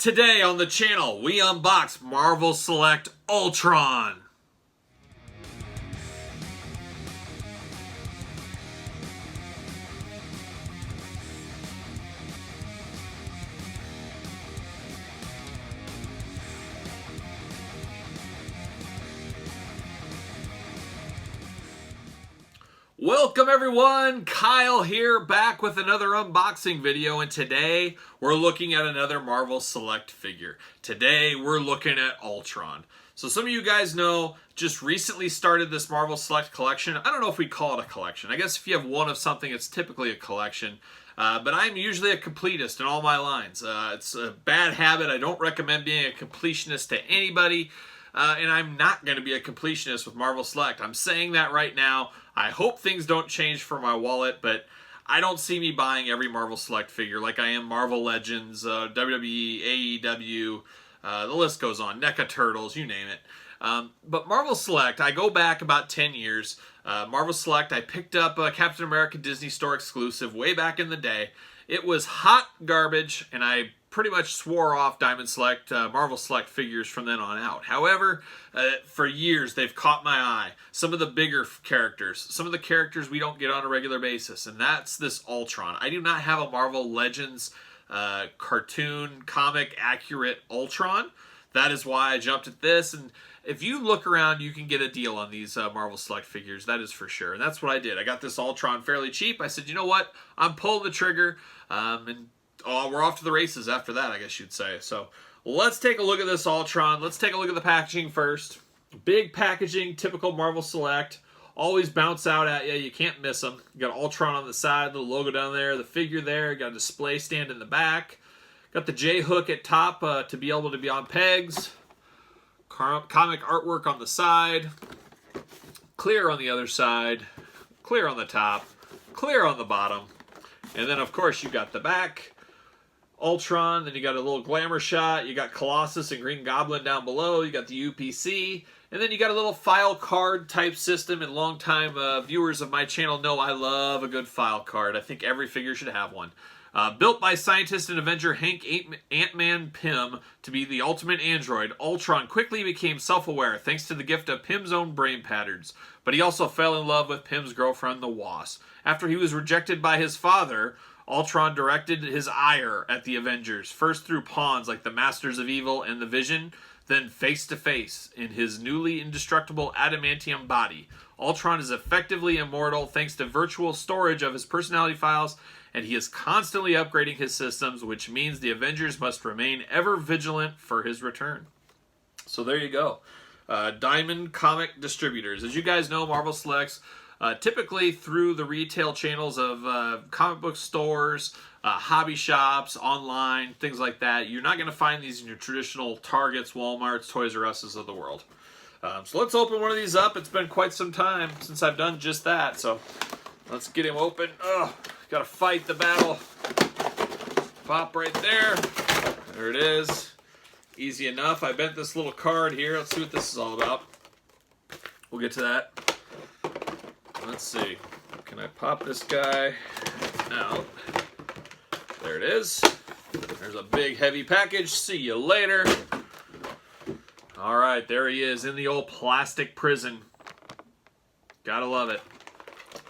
Today on the channel, we unbox Marvel Select Ultron. Welcome everyone, Kyle here, back with another unboxing video, and today we're looking at another Marvel Select figure. Today we're looking at Ultron. So some of you guys know, just recently started this Marvel Select collection. I don't know if we call it a collection. I guess if you have one of something, it's typically a collection. But I'm usually a completist in all my lines. It's a bad habit. I don't recommend being a completionist to anybody. And I'm not going to be a completionist with Marvel Select. I'm saying that right now. I hope things don't change for my wallet, but I don't see me buying every Marvel Select figure like I am Marvel Legends, WWE, AEW, the list goes on, NECA Turtles, you name it. But Marvel Select, I go back about 10 years. Marvel Select, I picked up a Captain America Disney Store exclusive way back in the day. It was hot garbage, and I pretty much swore off Diamond Select, Marvel Select figures from then on out. However, for years they've caught my eye. Some of the bigger characters, some of the characters we don't get on a regular basis, and that's this Ultron. I do not have a Marvel Legends cartoon, comic accurate Ultron. That is why I jumped at this, and if you look around, you can get a deal on these Marvel Select figures, that is for sure. And that's what I did. I got this Ultron fairly cheap. I said, you know what? I'm pulling the trigger, and we're off to the races after that, I guess you'd say. So let's take a look at this Ultron. Let's take a look at the packaging first. Big packaging, typical Marvel Select. Always bounce out at you. You can't miss them. You got Ultron on the side, the logo down there, the figure there. You got a display stand in the back. Got the J-hook at top to be able to be on pegs. Comic artwork on the side. Clear on the other side. Clear on the top. Clear on the bottom. And then, of course, you got the back. Ultron, then you got a little glamour shot, you got Colossus and Green Goblin down below, you got the UPC, and then you got a little file card type system, and longtime viewers of my channel know I love a good file card. I think every figure should have one. Built by scientist and Avenger Hank Ant-Man Pym to be the ultimate android, Ultron quickly became self-aware thanks to the gift of Pym's own brain patterns, but he also fell in love with Pym's girlfriend, the Wasp. After he was rejected by his father, Ultron directed his ire at the Avengers, first through pawns like the Masters of Evil and the Vision, then face-to-face in his newly indestructible Adamantium body. Ultron is effectively immortal thanks to virtual storage of his personality files, and he is constantly upgrading his systems, which means the Avengers must remain ever vigilant for his return. So there you go. Diamond Comic Distributors. As you guys know, Marvel Selects typically through the retail channels of comic book stores, hobby shops, online, things like that. You're not going to find these in your traditional Targets, Walmarts, Toys R Us's of the world. So let's open one of these up. It's been quite some time since I've done just that. So let's get him open. Got to fight the battle. Pop right there. There it is. Easy enough. I bent this little card here. Let's see what this is all about. We'll get to that. Let's see. Can I pop this guy out? There it is. There's a big heavy package. See you later. All right, there he is in the old plastic prison. Gotta love it.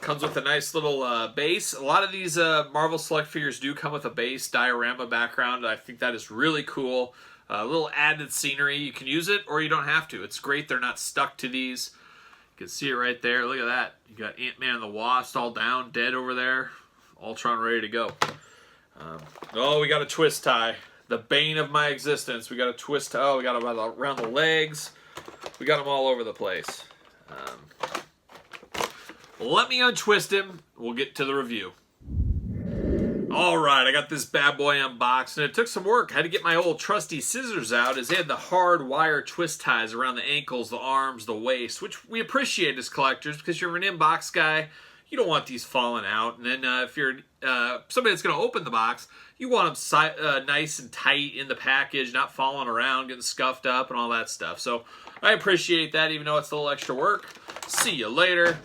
Comes with a nice little base. A lot of these Marvel Select figures do come with a base diorama background. I think that is really cool. A little added scenery. You can use it or you don't have to. It's great they're not stuck to these. You can see it right there. Look at that. You got Ant-Man and the Wasp all down, dead over there. Ultron ready to go. Oh, we got a twist tie. The bane of my existence. We got a twist tie. Oh, we got them around the legs. We got them all over the place. Let me untwist him. We'll get to the review. Alright, I got this bad boy unboxed, and it took some work. I had to get my old trusty scissors out, as they had the hard wire twist ties around the ankles, the arms, the waist, which we appreciate as collectors, because you're an inbox guy, you don't want these falling out. And then if you're somebody that's going to open the box, you want them nice and tight in the package, not falling around, getting scuffed up, and all that stuff. So I appreciate that, even though it's a little extra work. See you later.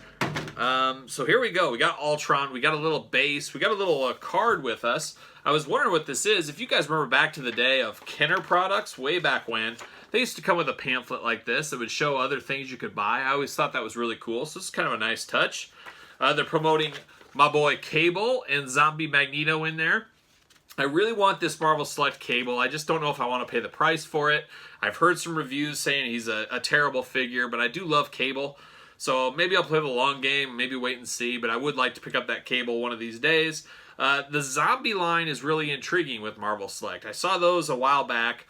So here we go. We got Ultron. We got a little base. We got a little card with us. I was wondering what this is. If you guys remember back to the day of Kenner products, way back when, they used to come with a pamphlet like this that would show other things you could buy. I always thought that was really cool, so this is kind of a nice touch. They're promoting my boy Cable and Zombie Magneto in there. I really want this Marvel Select Cable. I just don't know if I want to pay the price for it. I've heard some reviews saying he's a terrible figure, but I do love Cable. So maybe I'll play the long game, maybe wait and see, but I would like to pick up that Cable one of these days. The zombie line is really intriguing with Marvel Select. I saw those a while back.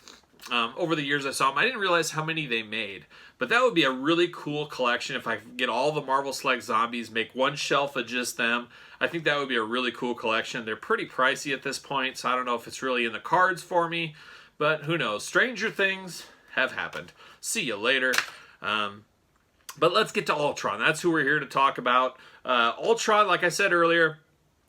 Over the years I saw them. I didn't realize how many they made. But that would be a really cool collection if I could get all the Marvel Select zombies, make one shelf of just them. I think that would be a really cool collection. They're pretty pricey at this point, so I don't know if it's really in the cards for me. But who knows? Stranger things have happened. See you later. But let's get to Ultron. That's who we're here to talk about. Ultron, like I said earlier,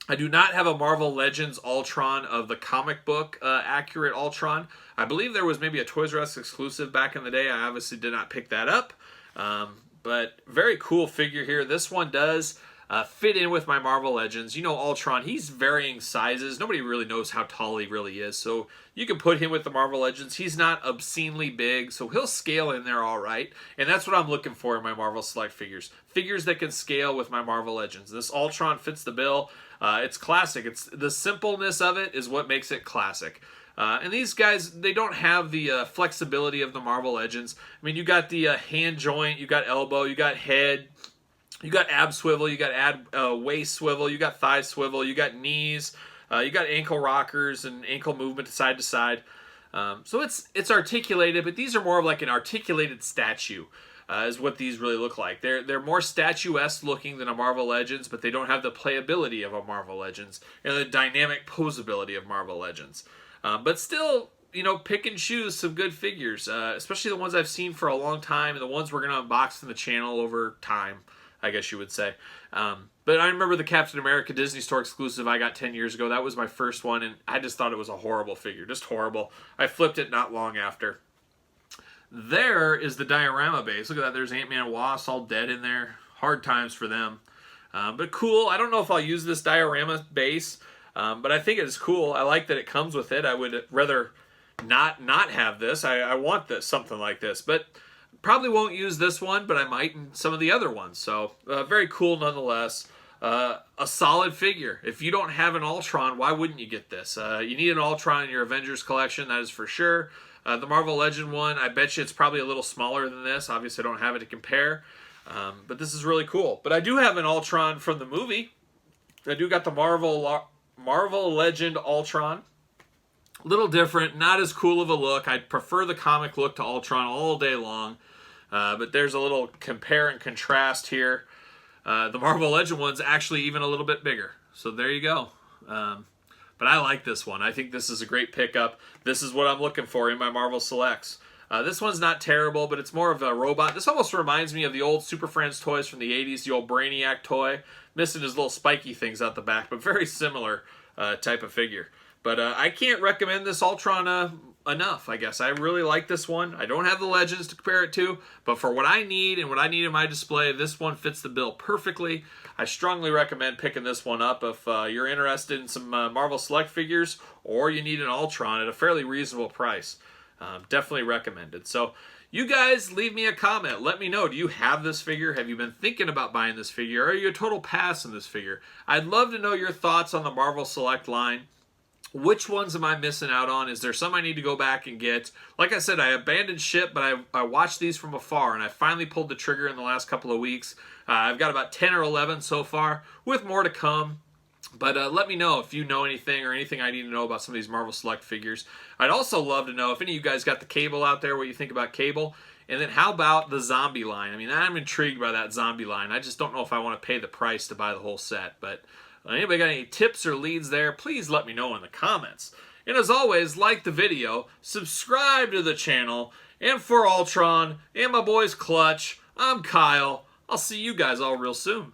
I do not have a Marvel Legends Ultron of the comic book accurate Ultron. I believe there was maybe a Toys R Us exclusive back in the day. I obviously did not pick that up. But very cool figure here. This one does fit in with my Marvel Legends. You know Ultron, he's varying sizes. Nobody really knows how tall he really is. So you can put him with the Marvel Legends. He's not obscenely big, so he'll scale in there all right. And that's what I'm looking for in my Marvel Select figures. Figures that can scale with my Marvel Legends. This Ultron fits the bill. It's classic. It's the simpleness of it is what makes it classic. And these guys, they don't have the flexibility of the Marvel Legends. I mean, you got the hand joint, you got elbow, you got head, you got ab swivel, you got waist swivel, you got thigh swivel, you got knees, you got ankle rockers and ankle movement side to side. So it's articulated, but these are more of like an articulated statue. Is what these really look like. They're more statuesque looking than a Marvel Legends, but they don't have the playability of a Marvel Legends and the dynamic posability of Marvel Legends. But still, you know, pick and choose some good figures, especially the ones I've seen for a long time and the ones we're going to unbox in the channel over time, I guess you would say. But I remember the Captain America Disney Store exclusive I got 10 years ago. That was my first one, and I just thought it was a horrible figure, just horrible. I flipped it not long after. There is the diorama base. Look at that. There's Ant-Man and Wasp all dead in there. Hard times for them. But cool. I don't know if I'll use this diorama base, but I think it's cool. I like that it comes with it. I would rather not have this. I want this, something like this. But probably won't use this one, but I might in some of the other ones. So very cool nonetheless. A solid figure. If you don't have an Ultron, why wouldn't you get this? You need an Ultron in your Avengers collection, that is for sure. The Marvel Legend one, I bet you it's probably a little smaller than this. Obviously, I don't have it to compare. But this is really cool. But I do have an Ultron from the movie. I do got the Marvel Legend Ultron. A little different, not as cool of a look. I'd prefer the comic look to Ultron all day long. But there's a little compare and contrast here. The Marvel Legend one's actually even a little bit bigger. So there you go. But I like this one. I think this is a great pickup. This is what I'm looking for in my Marvel Selects. This one's not terrible, but it's more of a robot. This almost reminds me of the old Super Friends toys from the 80s, the old Brainiac toy. Missing his little spiky things out the back, but very similar type of figure. But I can't recommend this Ultron enough, I guess. I really like this one. I don't have the Legends to compare it to, but for what I need and what I need in my display, this one fits the bill perfectly. I strongly recommend picking this one up if you're interested in some Marvel Select figures or you need an Ultron at a fairly reasonable price. Definitely recommended. So you guys leave me a comment. Let me know. Do you have this figure? Have you been thinking about buying this figure? Or are you a total pass on this figure? I'd love to know your thoughts on the Marvel Select line. Which ones am I missing out on? Is there some I need to go back and get? Like I said, I abandoned ship, but I watched these from afar, and I finally pulled the trigger in the last couple of weeks. I've got about 10 or 11 so far, with more to come. But let me know if you know anything or anything I need to know about some of these Marvel Select figures. I'd also love to know if any of you guys got the Cable out there, what you think about Cable. And then how about the zombie line? I mean, I'm intrigued by that zombie line. I just don't know if I want to pay the price to buy the whole set, but... Anybody got any tips or leads there? Please let me know in the comments. And as always, like the video, subscribe to the channel, and for Ultron, and my boys Clutch, I'm Kyle. I'll see you guys all real soon.